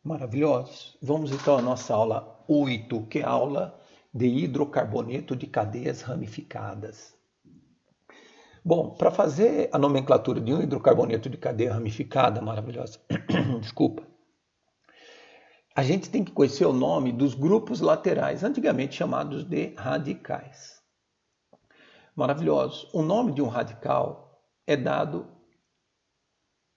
Maravilhosos. Vamos então à nossa aula 8, que é a aula de hidrocarboneto de cadeias ramificadas. Bom, para fazer a nomenclatura de um hidrocarboneto de cadeia ramificada, maravilhosa, desculpa, a gente tem que conhecer o nome dos grupos laterais, antigamente chamados de radicais. Maravilhoso. O nome de um radical é dado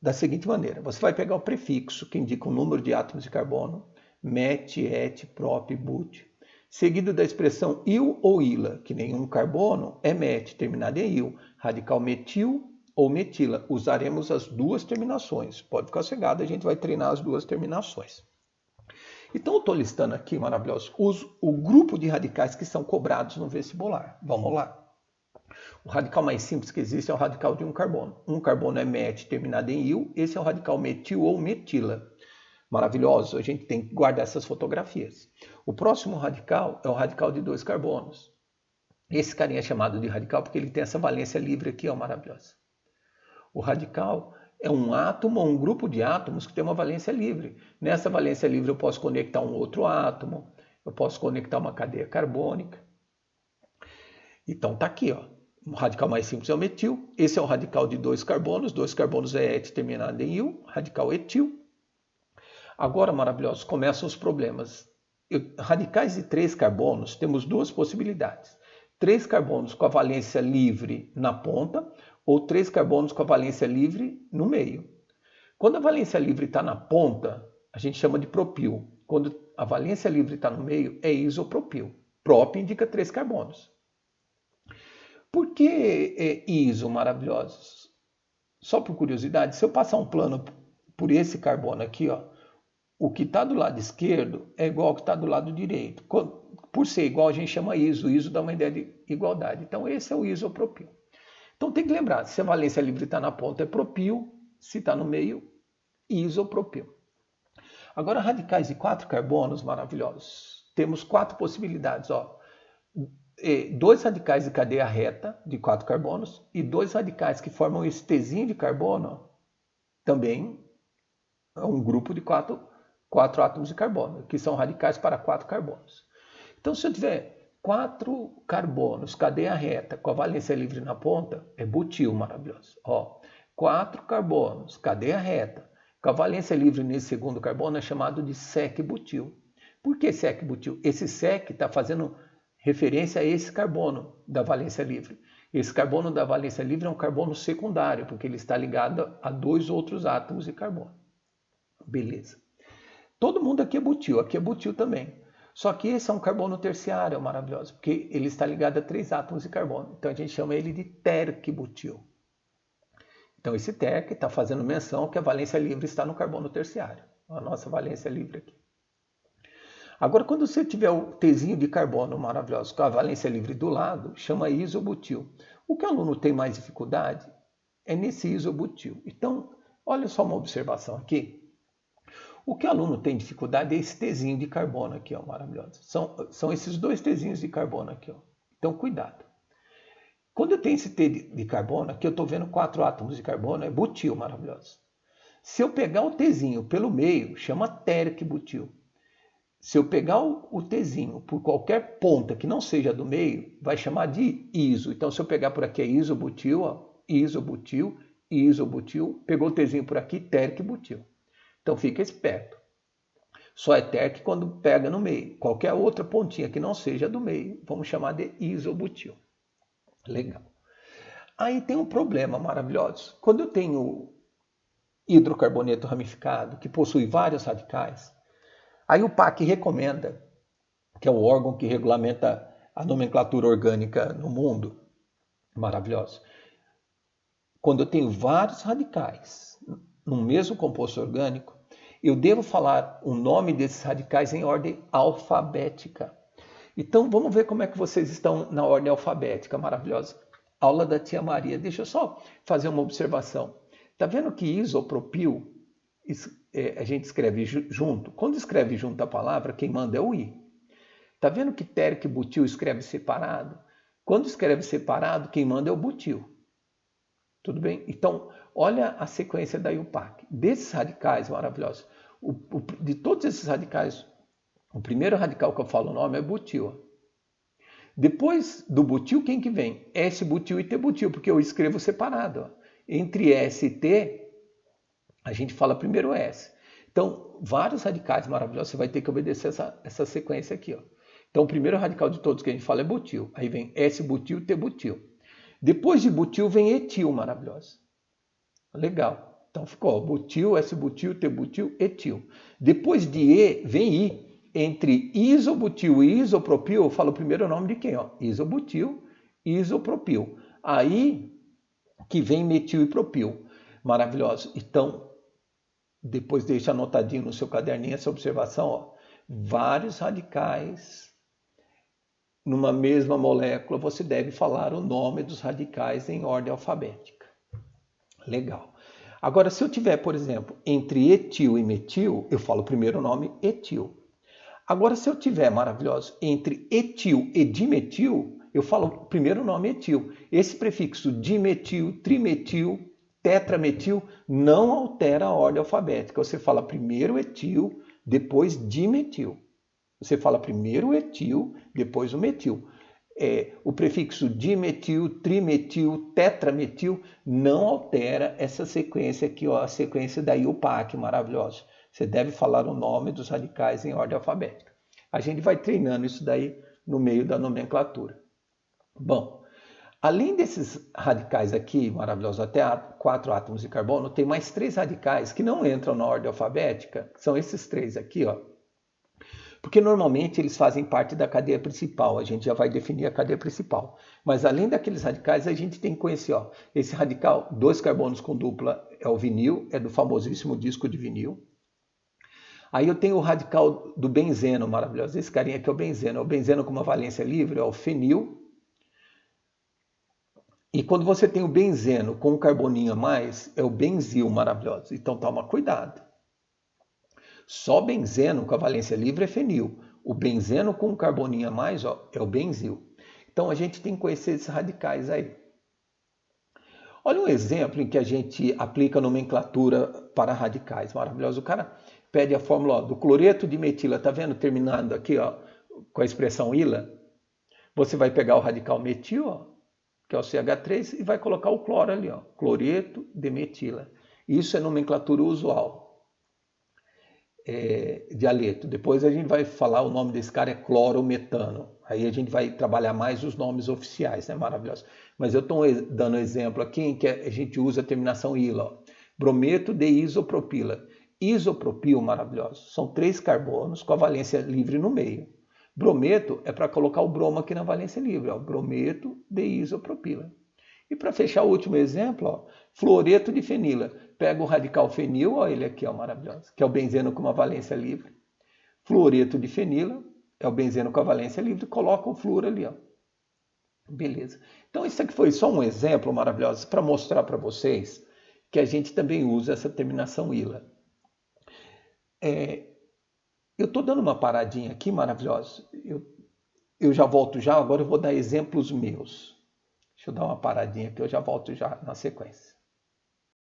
da seguinte maneira: você vai pegar o prefixo que indica o número de átomos de carbono, met, et, prop, but, seguido da expressão il ou ila, que nenhum carbono é met, terminado em il, radical metil ou metila. Usaremos as duas terminações. Pode ficar sossegado, a gente vai treinar as duas terminações. Então eu estou listando aqui, maravilhoso, o grupo de radicais que são cobrados no vestibular. Vamos lá. O radical mais simples que existe é o radical de um carbono. Um carbono é met, terminado em il. Esse é o radical metil ou metila. Maravilhoso, a gente tem que guardar essas fotografias. O próximo radical é o radical de dois carbonos. Esse carinha é chamado de radical porque ele tem essa valência livre aqui, ó, maravilhosa. O radical é um átomo ou um grupo de átomos que tem uma valência livre. Nessa valência livre eu posso conectar um outro átomo, eu posso conectar uma cadeia carbônica. Então tá aqui, ó. O radical mais simples é o metil. Esse é o radical de dois carbonos é et terminado em il, radical etil. Agora, maravilhosos, começam os problemas. Radicais de 3 carbonos, temos duas possibilidades. 3 carbonos com a valência livre na ponta ou 3 carbonos com a valência livre no meio. Quando a valência livre está na ponta, a gente chama de propil. Quando a valência livre está no meio, é isopropil. Prop indica 3 carbonos. Por que iso, maravilhosos? Só por curiosidade, se eu passar um plano por esse carbono aqui, ó, o que está do lado esquerdo é igual ao que está do lado direito. Por ser igual, a gente chama iso. Iso dá uma ideia de igualdade. Então, esse é o isopropil. Então, tem que lembrar, se a valência livre está na ponta, é propil. Se está no meio, isopropil. Agora, radicais de 4 carbonos maravilhosos. Temos 4 possibilidades, ó. 2 radicais de cadeia reta de 4 carbonos e 2 radicais que formam esse Tzinho de carbono, também é um grupo de 4 átomos de carbono, que são radicais para 4 carbonos. Então, se eu tiver 4 carbonos, cadeia reta, com a valência livre na ponta, é butil, maravilhoso. Ó, 4 carbonos, cadeia reta, com a valência livre nesse segundo carbono é chamado de sec-butil. Por que sec-butil? Esse sec está fazendo referência a esse carbono da valência livre. Esse carbono da valência livre é um carbono secundário, porque ele está ligado a 2 outros átomos de carbono. Beleza. Todo mundo aqui é butil também. Só que esse é um carbono terciário, maravilhoso, porque ele está ligado a 3 átomos de carbono. Então a gente chama ele de terc-butil. Então esse terc está fazendo menção que a valência livre está no carbono terciário. A nossa valência livre aqui. Agora, quando você tiver o Tzinho de carbono maravilhoso com a valência livre do lado, chama isobutil. O que o aluno tem mais dificuldade é nesse isobutil. Então, olha só uma observação aqui. O que o aluno tem dificuldade é esse Tzinho de carbono aqui, ó, maravilhoso. São esses 2 Tzinhos de carbono aqui, ó. Então, cuidado. Quando eu tenho esse T de carbono, aqui eu estou vendo 4 átomos de carbono, é butil, maravilhoso. Se eu pegar o Tzinho pelo meio, chama terc-butil. Se eu pegar o Tzinho por qualquer ponta que não seja do meio, vai chamar de iso. Então, se eu pegar por aqui é isobutil, ó, isobutil, isobutil. Pegou o Tzinho por aqui, terc-butil. Então, fica esperto. Só é terc quando pega no meio. Qualquer outra pontinha que não seja do meio, vamos chamar de isobutil. Legal. Aí tem um problema maravilhoso. Quando eu tenho hidrocarboneto ramificado, que possui vários radicais, aí o PAC recomenda, que é o órgão que regulamenta a nomenclatura orgânica no mundo, maravilhoso. Quando eu tenho vários radicais no mesmo composto orgânico, eu devo falar o nome desses radicais em ordem alfabética. Então vamos ver como é que vocês estão na ordem alfabética, maravilhosa. Aula da tia Maria. Deixa eu só fazer uma observação. Tá vendo que isopropil a gente escreve junto? Quando escreve junto a palavra, quem manda é o i. Tá vendo que terc-butil escreve separado? Quando escreve separado, quem manda é o butil. Tudo bem? Então, olha a sequência da IUPAC. Desses radicais maravilhosos, De todos esses radicais, o primeiro radical que eu falo o nome é butil. Depois do butil, quem que vem? S-butil e T-butil, porque eu escrevo separado. Ó. Entre S e T, a gente fala primeiro S. Então, vários radicais maravilhosos, você vai ter que obedecer essa sequência aqui. Ó. Então, o primeiro radical de todos que a gente fala é butil. Aí vem S-butil, T-butil. Depois de butil vem etil, maravilhoso. Legal. Então ficou ó, butil, S-butil, T-butil, etil. Depois de E, vem I. Entre isobutil e isopropil, eu falo o primeiro nome de quem? Ó? Isobutil, isopropil. Aí que vem metil e propil. Maravilhoso. Então, depois deixa anotadinho no seu caderninho essa observação. Ó. Vários radicais numa mesma molécula, você deve falar o nome dos radicais em ordem alfabética. Legal. Agora, se eu tiver, por exemplo, entre etil e metil, eu falo o primeiro nome etil. Agora, se eu tiver, maravilhoso, entre etil e dimetil, eu falo o primeiro nome etil. Esse prefixo dimetil, trimetil, tetrametil não altera a ordem alfabética. Você fala primeiro etil, depois dimetil. Você fala primeiro o etil, depois o metil. O prefixo dimetil, trimetil, tetrametil não altera essa sequência aqui, ó, a sequência da IUPAC, maravilhosa. Você deve falar o nome dos radicais em ordem alfabética. A gente vai treinando isso daí no meio da nomenclatura. Bom, além desses radicais aqui, maravilhosos, até 4 átomos de carbono, tem mais 3 radicais que não entram na ordem alfabética, que são esses 3 aqui, ó. Porque normalmente eles fazem parte da cadeia principal, a gente já vai definir a cadeia principal. Mas além daqueles radicais, a gente tem que conhecer, ó, esse radical, 2 carbonos com dupla, é o vinil, é do famosíssimo disco de vinil. Aí eu tenho o radical do benzeno, maravilhoso. Esse carinha aqui é o benzeno com uma valência livre, é o fenil. E quando você tem o benzeno com um carboninho a mais, é o benzil, maravilhoso. Então toma cuidado. Só benzeno com a valência livre é fenil. O benzeno com um carboninho a mais, ó, é o benzil. Então a gente tem que conhecer esses radicais aí. Olha um exemplo em que a gente aplica nomenclatura para radicais. Maravilhoso. O cara pede a fórmula ó, do cloreto de metila, tá vendo? Terminando aqui ó, com a expressão ila. Você vai pegar o radical metil, ó, que é o CH3, e vai colocar o cloro ali, ó, cloreto de metila. Isso é nomenclatura usual. Dialeto. Depois a gente vai falar o nome desse cara é clorometano. Aí a gente vai trabalhar mais os nomes oficiais, né? Maravilhoso. Mas eu estou dando exemplo aqui em que a gente usa a terminação ila. Ó. Brometo de isopropila. Isopropil, maravilhoso. São 3 carbonos com a valência livre no meio. Brometo é para colocar o bromo aqui na valência livre. Ó. Brometo de isopropila. E para fechar o último exemplo, ó, fluoreto de fenila. Pega o radical fenil, ó, ele aqui, ó, maravilhoso, que é o benzeno com uma valência livre. Fluoreto de fenila é o benzeno com a valência livre, coloca o flúor ali, ó. Beleza. Então isso aqui foi só um exemplo maravilhoso para mostrar para vocês que a gente também usa essa terminação ila. Eu estou dando uma paradinha aqui, maravilhosa. Eu já volto já, agora eu vou dar exemplos meus. Deixa eu dar uma paradinha aqui, eu já volto já na sequência.